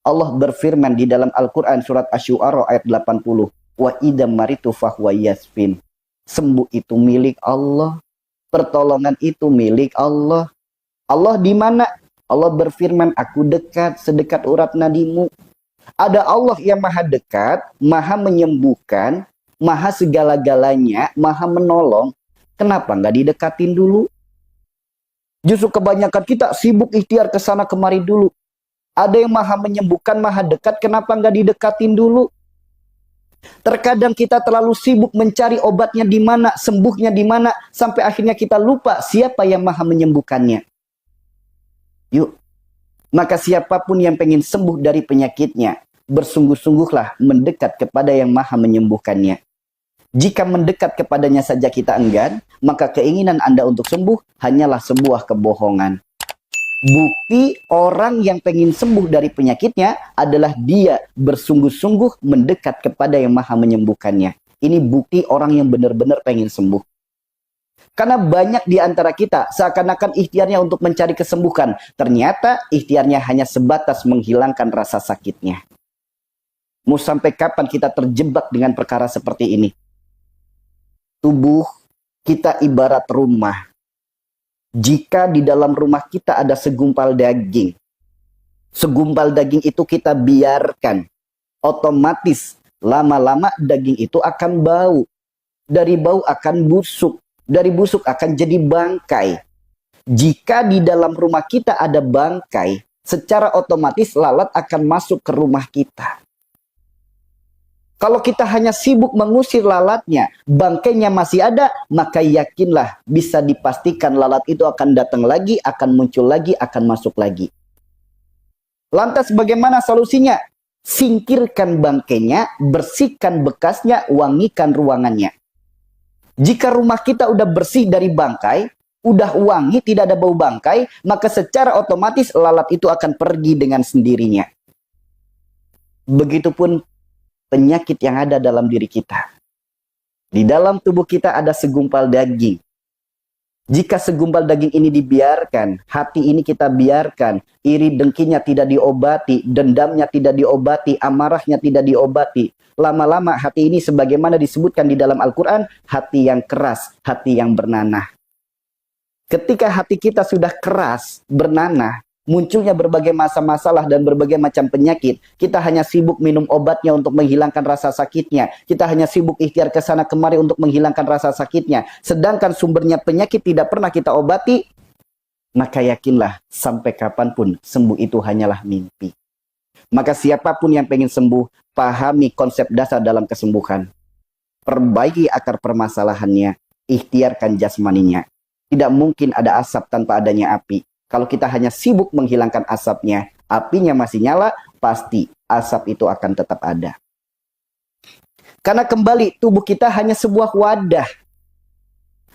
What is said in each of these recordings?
Allah berfirman di dalam Al-Quran surat Asy-Syu'ara ayat 80. Wa idam maritu fahuwa yasfin. Sembuh itu milik Allah. Pertolongan itu milik Allah. Allah di mana? Allah berfirman, aku dekat sedekat urat nadimu. Ada Allah yang maha dekat, maha menyembuhkan, maha segala-galanya, maha menolong. Kenapa nggak didekatin dulu? Justru kebanyakan kita sibuk ikhtiar ke sana kemari dulu. Ada yang maha menyembuhkan, maha dekat, kenapa nggak didekatin dulu? Terkadang kita terlalu sibuk mencari obatnya di mana, sembuhnya di mana, sampai akhirnya kita lupa siapa yang maha menyembuhkannya. Yuk, maka siapapun yang pengen sembuh dari penyakitnya, bersungguh-sungguhlah mendekat kepada yang maha menyembuhkannya. Jika mendekat kepadanya saja kita enggan, maka keinginan Anda untuk sembuh hanyalah sebuah kebohongan. Bukti orang yang pengen sembuh dari penyakitnya adalah dia bersungguh-sungguh mendekat kepada yang maha menyembuhkannya. Ini bukti orang yang benar-benar pengen sembuh. Karena banyak di antara kita seakan-akan ikhtiarnya untuk mencari kesembuhan. Ternyata ikhtiarnya hanya sebatas menghilangkan rasa sakitnya. Mau sampai kapan kita terjebak dengan perkara seperti ini? Tubuh kita ibarat rumah. Jika di dalam rumah kita ada segumpal daging, segumpal daging itu kita biarkan, otomatis lama-lama daging itu akan bau. Dari bau akan busuk. Dari busuk akan jadi bangkai. Jika di dalam rumah kita ada bangkai, secara otomatis lalat akan masuk ke rumah kita. Kalau kita hanya sibuk mengusir lalatnya, bangkainya masih ada, maka yakinlah bisa dipastikan lalat itu akan datang lagi, akan muncul lagi, akan masuk lagi. Lantas bagaimana solusinya? Singkirkan bangkainya, bersihkan bekasnya, wangikan ruangannya. Jika rumah kita udah bersih dari bangkai, udah wangi, tidak ada bau bangkai, maka secara otomatis lalat itu akan pergi dengan sendirinya. Begitupun penyakit yang ada dalam diri kita. Di dalam tubuh kita ada segumpal daging. Jika segumpal daging ini dibiarkan, hati ini kita biarkan, iri dengkinya tidak diobati, dendamnya tidak diobati, amarahnya tidak diobati. Lama-lama hati ini sebagaimana disebutkan di dalam Al-Quran, hati yang keras, hati yang bernanah. Ketika hati kita sudah keras, bernanah, munculnya berbagai masalah dan berbagai macam penyakit. Kita hanya sibuk minum obatnya untuk menghilangkan rasa sakitnya. Kita hanya sibuk ikhtiar ke sana kemari untuk menghilangkan rasa sakitnya. Sedangkan sumbernya penyakit tidak pernah kita obati. Maka yakinlah sampai kapanpun sembuh itu hanyalah mimpi. Maka siapapun yang pengen sembuh, pahami konsep dasar dalam kesembuhan. Perbaiki akar permasalahannya, ikhtiarkan jasmaninya. Tidak mungkin ada asap tanpa adanya api. Kalau kita hanya sibuk menghilangkan asapnya, apinya masih nyala, pasti asap itu akan tetap ada. Karena kembali, tubuh kita hanya sebuah wadah.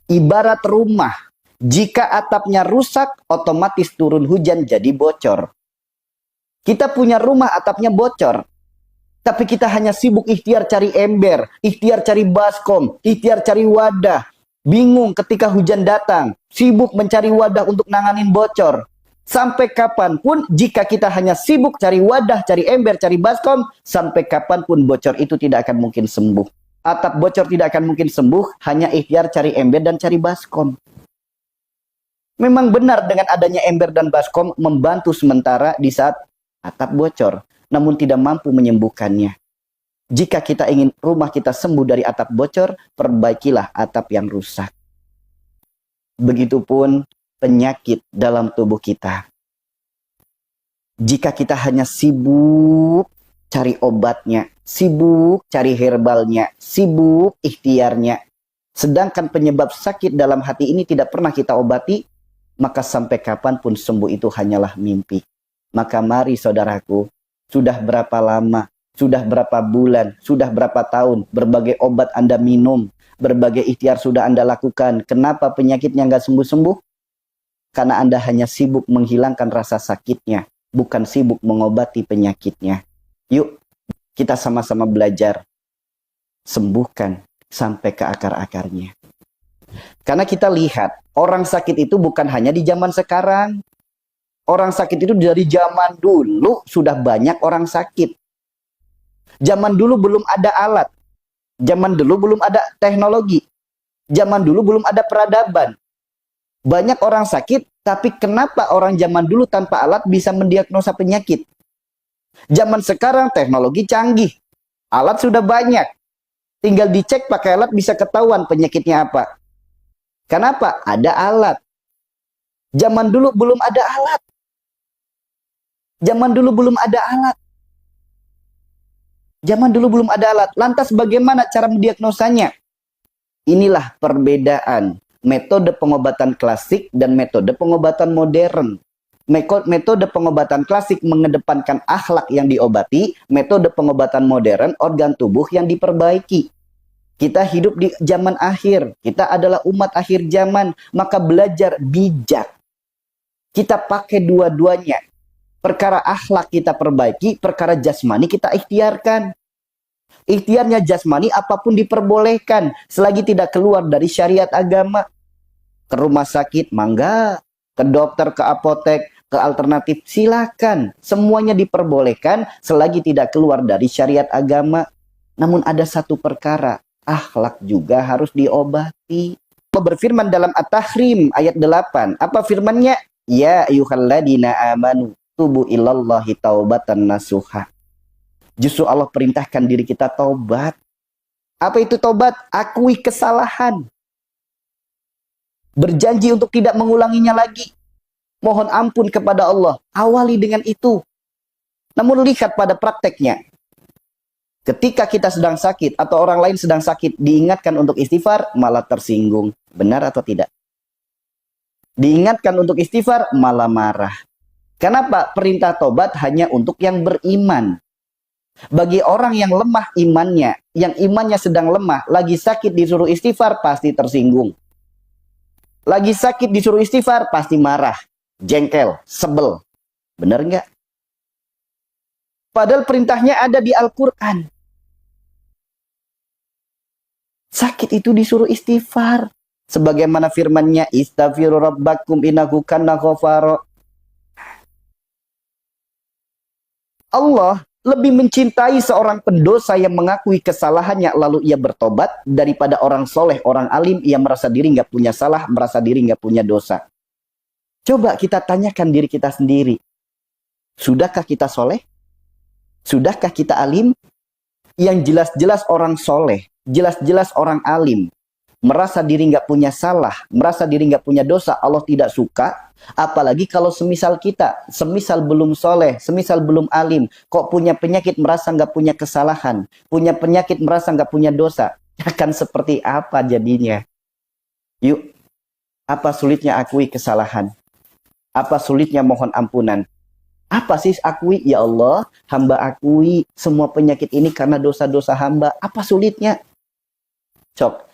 Ibarat rumah. Jika atapnya rusak, otomatis turun hujan jadi bocor. Kita punya rumah atapnya bocor. Tapi kita hanya sibuk ikhtiar cari ember, ikhtiar cari baskom, ikhtiar cari wadah. Bingung ketika hujan datang, sibuk mencari wadah untuk nanganin bocor. Sampai kapanpun jika kita hanya sibuk cari wadah, cari ember, cari baskom, sampai kapanpun bocor itu tidak akan mungkin sembuh. Atap bocor tidak akan mungkin sembuh, hanya ikhtiar cari ember dan cari baskom. Memang benar dengan adanya ember dan baskom membantu sementara di saat atap bocor, namun tidak mampu menyembuhkannya. Jika kita ingin rumah kita sembuh dari atap bocor, perbaikilah atap yang rusak. Begitupun penyakit dalam tubuh kita. Jika kita hanya sibuk cari obatnya, sibuk cari herbalnya, sibuk ikhtiarnya, sedangkan penyebab sakit dalam hati ini tidak pernah kita obati, maka sampai kapanpun sembuh itu hanyalah mimpi. Maka mari saudaraku, sudah berapa lama, sudah berapa bulan, sudah berapa tahun, berbagai obat Anda minum, berbagai ikhtiar sudah Anda lakukan. Kenapa penyakitnya nggak sembuh-sembuh? Karena Anda hanya sibuk menghilangkan rasa sakitnya, bukan sibuk mengobati penyakitnya. Yuk, kita sama-sama belajar. Sembuhkan sampai ke akar-akarnya. Karena kita lihat, orang sakit itu bukan hanya di zaman sekarang. Orang sakit itu dari zaman dulu sudah banyak orang sakit. Zaman dulu belum ada alat. Zaman dulu belum ada teknologi. Zaman dulu belum ada peradaban. Banyak orang sakit, tapi kenapa orang zaman dulu tanpa alat bisa mendiagnosa penyakit? Zaman sekarang teknologi canggih. Alat sudah banyak. Tinggal dicek pakai alat bisa ketahuan penyakitnya apa. Kenapa? Ada alat. Zaman dulu belum ada alat. Zaman dulu belum ada alat. Zaman dulu belum ada alat. Lantas bagaimana cara mendiagnosanya? Inilah perbedaan metode pengobatan klasik dan metode pengobatan modern. Metode pengobatan klasik mengedepankan akhlak yang diobati, metode pengobatan modern organ tubuh yang diperbaiki. Kita hidup di zaman akhir, kita adalah umat akhir zaman, maka belajar bijak. Kita pakai dua-duanya. Perkara akhlak kita perbaiki, perkara jasmani kita ikhtiarkan. Ikhtiarnya jasmani apapun diperbolehkan selagi tidak keluar dari syariat agama. Ke rumah sakit, mangga. Ke dokter, ke apotek, ke alternatif, silakan. Semuanya diperbolehkan selagi tidak keluar dari syariat agama. Namun ada satu perkara, akhlak juga harus diobati. Allah berfirman dalam At-Tahrim ayat 8. Apa firmannya? Ya ayyuhalladzina amanu tubu ilallahi taubatan nasuha. Justru Allah perintahkan diri kita taubat. Apa itu taubat? Akui kesalahan. Berjanji untuk tidak mengulanginya lagi. Mohon ampun kepada Allah. Awali dengan itu. Namun lihat pada prakteknya. Ketika kita sedang sakit atau orang lain sedang sakit, diingatkan untuk istighfar, malah tersinggung. Benar atau tidak? Diingatkan untuk istighfar, malah marah. Kenapa? Perintah tobat hanya untuk yang beriman. Bagi orang yang lemah imannya, yang imannya sedang lemah, lagi sakit disuruh istighfar, pasti tersinggung. Lagi sakit disuruh istighfar, pasti marah, jengkel, sebel. Benar nggak? Padahal perintahnya ada di Al-Quran. Sakit itu disuruh istighfar. Sebagaimana firmannya, istaghfiru rabbakum innahu kana ghafara. Allah lebih mencintai seorang pendosa yang mengakui kesalahannya lalu ia bertobat daripada orang soleh, orang alim yang merasa diri nggak punya salah, merasa diri nggak punya dosa. Coba kita tanyakan diri kita sendiri. Sudahkah kita soleh? Sudahkah kita alim? Yang jelas-jelas orang soleh, jelas-jelas orang alim, merasa diri nggak punya salah, merasa diri nggak punya dosa, Allah tidak suka. Apalagi kalau semisal kita, semisal belum soleh, semisal belum alim, kok punya penyakit merasa nggak punya kesalahan, punya penyakit merasa nggak punya dosa, akan seperti apa jadinya? Yuk, apa sulitnya akui kesalahan? Apa sulitnya mohon ampunan? Apa sih akui? Ya Allah, hamba akui semua penyakit ini karena dosa-dosa hamba. Apa sulitnya? Cok,